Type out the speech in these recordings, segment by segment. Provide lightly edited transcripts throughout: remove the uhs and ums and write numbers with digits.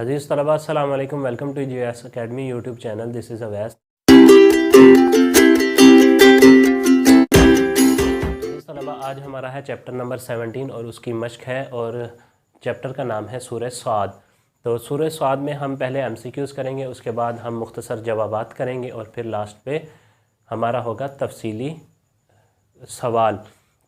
عزیز طلباء السلام علیکم، welcome to GS academy YouTube channel. This is Awais. عزیز طلباء آج ہمارا ہے چیپٹر نمبر 17 اور اس کی مشق ہے، اور چیپٹر کا نام ہے سورہ صاد. تو سورہ صاد میں ہم پہلے MCQs کریں گے، اس کے بعد ہم مختصر جوابات کریں گے، اور پھر لاسٹ پہ ہمارا ہوگا تفصیلی سوال.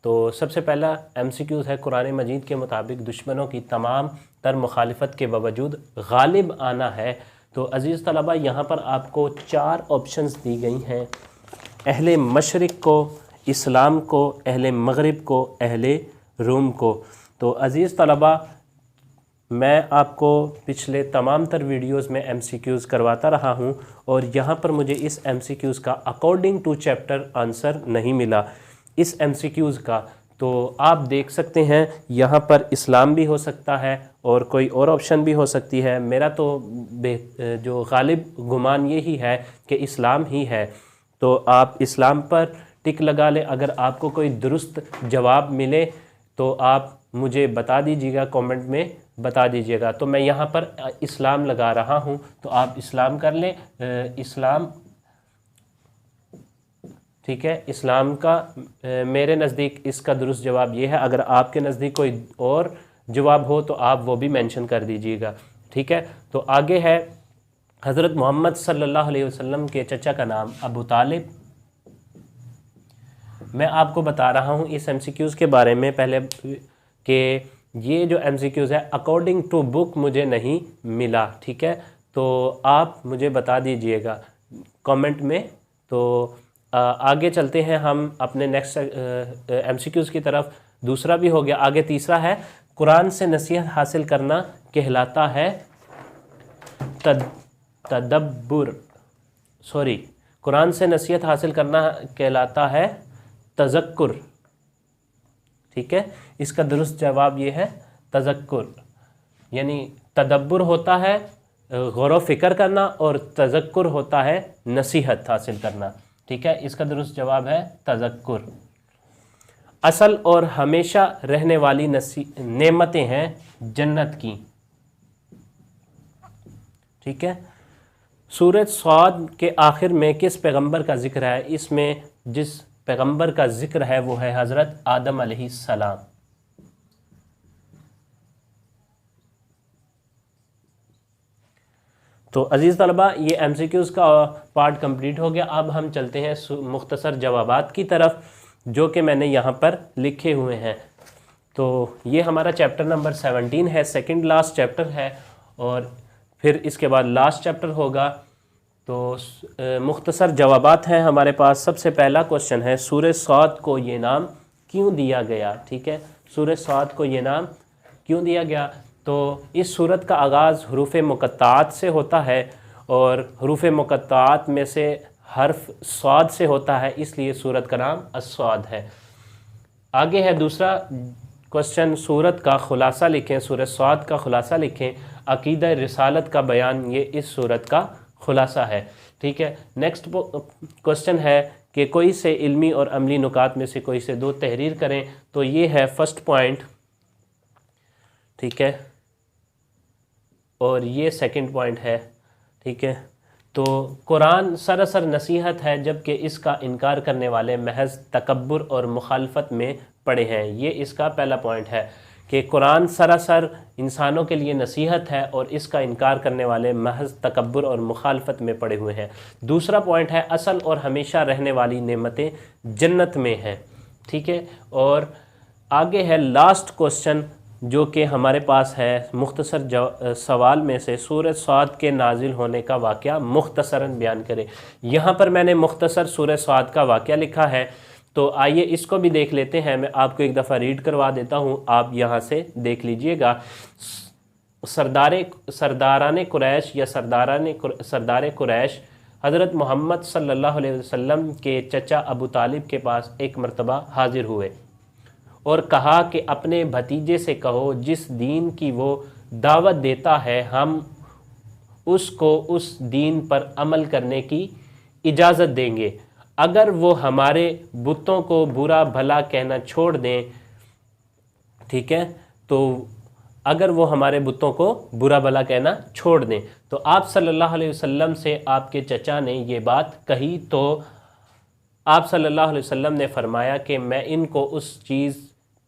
تو سب سے پہلا MCQs ہے، قرآن مجید کے مطابق دشمنوں کی تمام تر مخالفت کے باوجود غالب آنا ہے. تو عزیز طلباء یہاں پر آپ کو 4 آپشنز دی گئی ہیں: اہل مشرق کو، اسلام کو، اہل مغرب کو، اہل روم کو. تو عزیز طلباء میں آپ کو پچھلے تمام تر ویڈیوز میں MCQs کرواتا رہا ہوں، اور یہاں پر مجھے اس MCQs کا اکارڈنگ ٹو چیپٹر آنسر نہیں ملا اس MCQs کا. تو آپ دیکھ سکتے ہیں یہاں پر اسلام بھی ہو سکتا ہے اور کوئی اور آپشن بھی ہو سکتی ہے. میرا تو جو غالب گمان یہی ہے کہ اسلام ہی ہے. تو آپ اسلام پر ٹک لگا لیں. اگر آپ کو کوئی درست جواب ملے تو آپ مجھے بتا دیجیے گا، کومنٹ میں بتا دیجیے گا. تو میں یہاں پر اسلام لگا رہا ہوں، تو آپ اسلام کر لیں. اسلام ٹھیک ہے. اسلام کا میرے نزدیک اس کا درست جواب یہ ہے. اگر آپ کے نزدیک کوئی اور جواب ہو تو آپ وہ بھی مینشن کر دیجیے گا. ٹھیک ہے. تو آگے ہے حضرت محمد صلی اللہ علیہ وسلم کے چچا کا نام ابو طالب. میں آپ کو بتا رہا ہوں اس MCQs کے بارے میں پہلے کہ یہ جو MCQs ہے اکارڈنگ ٹو بک مجھے نہیں ملا. ٹھیک ہے. تو آپ مجھے بتا دیجئے گا کامنٹ میں. تو آگے چلتے ہیں ہم اپنے نیکسٹ MCQs کی طرف. دوسرا بھی ہو گیا. آگے تیسرا ہے، قرآن سے نصیحت حاصل کرنا کہلاتا ہے تدبر. قرآن سے نصیحت حاصل کرنا کہلاتا ہے تذکر. ٹھیک ہے. اس کا درست جواب یہ ہے تذکر. یعنی تدبر ہوتا ہے غور و فکر کرنا، اور تذکر ہوتا ہے نصیحت حاصل کرنا. ٹھیک ہے. اس کا درست جواب ہے تذکر. اصل اور ہمیشہ رہنے والی نعمتیں ہیں جنت کی. ٹھیک ہے. سورۃ صاد کے آخر میں کس پیغمبر کا ذکر ہے؟ اس میں جس پیغمبر کا ذکر ہے وہ ہے حضرت آدم علیہ السلام. تو عزیز طلباء یہ MCQs کا پارٹ کمپلیٹ ہو گیا. اب ہم چلتے ہیں مختصر جوابات کی طرف جو کہ میں نے یہاں پر لکھے ہوئے ہیں. تو یہ ہمارا چیپٹر نمبر 17 ہے، سیکنڈ لاسٹ چیپٹر ہے، اور پھر اس کے بعد لاسٹ چیپٹر ہوگا. تو مختصر جوابات ہیں ہمارے پاس. سب سے پہلا کوشچن ہے، سورہ صاد کو یہ نام کیوں دیا گیا؟ ٹھیک ہے. سورہ صاد کو یہ نام کیوں دیا گیا؟ تو اس سورت کا آغاز حروف مقطعات سے ہوتا ہے، اور حروف مقطعات میں سے حرف صاد سے ہوتا ہے، اس لیے سورت کا نام الصاد ہے. آگے ہے دوسرا کوشچن، سورت کا خلاصہ لکھیں. سورہ صاد کا خلاصہ لکھیں. عقیدہ رسالت کا بیان یہ اس سورت کا خلاصہ ہے. ٹھیک ہے. نیکسٹ کوشچن ہے کہ کوئی سے علمی اور عملی نکات میں سے کوئی سے 2 تحریر کریں. تو یہ ہے فرسٹ پوائنٹ. ٹھیک ہے. اور یہ سیکنڈ پوائنٹ ہے. ٹھیک ہے. تو قرآن سراسر نصیحت ہے، جبکہ اس کا انکار کرنے والے محض تکبر اور مخالفت میں پڑے ہیں. یہ اس کا پہلا پوائنٹ ہے کہ قرآن سراسر انسانوں کے لیے نصیحت ہے، اور اس کا انکار کرنے والے محض تکبر اور مخالفت میں پڑے ہوئے ہیں. دوسرا پوائنٹ ہے، اصل اور ہمیشہ رہنے والی نعمتیں جنت میں ہیں. ٹھیک ہے. اور آگے ہے لاسٹ کوشچن جو کہ ہمارے پاس ہے مختصر سوال میں سے، سورہ صاد کے نازل ہونے کا واقعہ مختصراً بیان کرے. یہاں پر میں نے مختصر سورہ صاد کا واقعہ لکھا ہے، تو آئیے اس کو بھی دیکھ لیتے ہیں. میں آپ کو ایک دفعہ ریڈ کروا دیتا ہوں، آپ یہاں سے دیکھ لیجئے گا. سرداران قریش یا سردار قریش حضرت محمد صلی اللہ علیہ وسلم کے چچا ابو طالب کے پاس ایک مرتبہ حاضر ہوئے اور کہا کہ اپنے بھتیجے سے کہو جس دین کی وہ دعوت دیتا ہے ہم اس کو اس دین پر عمل کرنے کی اجازت دیں گے، اگر وہ ہمارے بتوں کو برا بھلا کہنا چھوڑ دیں. ٹھیک ہے. تو اگر وہ ہمارے بتوں کو برا بھلا کہنا چھوڑ دیں۔ تو آپ صلی اللہ علیہ وسلم سے آپ کے چچا نے یہ بات کہی تو آپ صلی اللہ علیہ وسلم نے فرمایا کہ میں ان کو اس چیز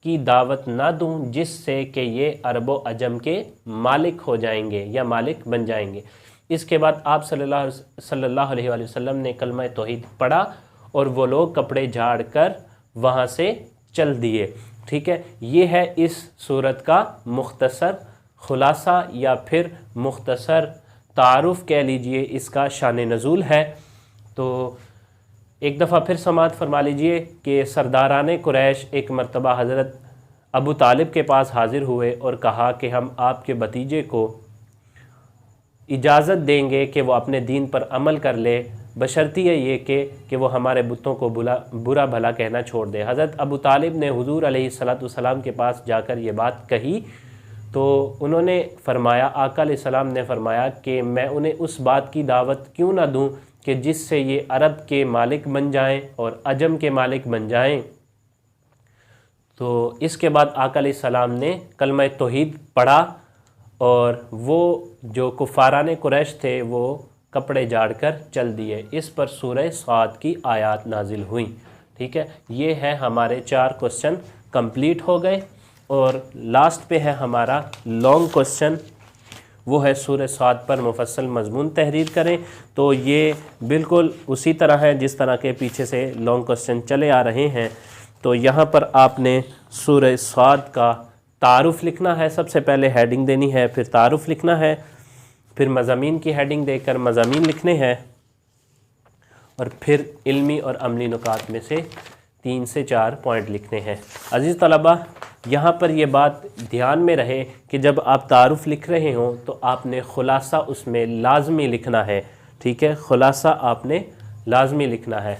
کی دعوت نہ دوں جس سے کہ یہ عرب و عجم کے مالک ہو جائیں گے یا مالک بن جائیں گے۔ اس کے بعد آپ صلی اللہ علیہ وآلہ وسلم نے کلمہ توحید پڑھا اور وہ لوگ کپڑے جھاڑ کر وہاں سے چل دیے۔ ٹھیک ہے، یہ ہے اس صورت کا مختصر خلاصہ یا پھر مختصر تعارف کہہ لیجئے، اس کا شان نزول ہے۔ تو ایک دفعہ پھر سماعت فرما لیجئے کہ سرداران قریش ایک مرتبہ حضرت ابو طالب کے پاس حاضر ہوئے اور کہا کہ ہم آپ کے بھتیجے کو اجازت دیں گے کہ وہ اپنے دین پر عمل کر لے، بشرطیہ یہ کہ وہ ہمارے بتوں کو برا بھلا کہنا چھوڑ دے۔ حضرت ابو طالب نے حضور علیہ السلام کے پاس جا کر یہ بات کہی تو انہوں نے فرمایا، آقا علیہ السلام نے فرمایا کہ میں انہیں اس بات کی دعوت کیوں نہ دوں کہ جس سے یہ عرب کے مالک بن جائیں اور عجم کے مالک بن جائیں۔ تو اس کے بعد آقا علیہ السلام نے کلمہ توحید پڑھا اور وہ جو کفاران قریش تھے وہ کپڑے جھاڑ کر چل دیے۔ اس پر سورہ صاد کی آیات نازل ہوئیں۔ ٹھیک ہے، یہ ہے ہمارے 4 کوسچن کمپلیٹ ہو گئے، اور لاسٹ پہ ہے ہمارا لانگ کوسچن، وہ ہے سورہ صاد پر مفصل مضمون تحریر کریں۔ تو یہ بالکل اسی طرح ہے جس طرح کے پیچھے سے لانگ کوسچن چلے آ رہے ہیں۔ تو یہاں پر آپ نے سورہ صاد کا تعارف لکھنا ہے، سب سے پہلے ہیڈنگ دینی ہے، پھر تعارف لکھنا ہے، پھر مضامین کی ہیڈنگ دے کر مضامین لکھنے ہیں، اور پھر علمی اور عملی نکات میں سے 3 سے 4 پوائنٹ لکھنے ہیں۔ عزیز طلبہ، یہاں پر یہ بات دھیان میں رہے کہ جب آپ تعارف لکھ رہے ہوں تو آپ نے خلاصہ اس میں لازمی لکھنا ہے۔ ٹھیک ہے، خلاصہ آپ نے لازمی لکھنا ہے۔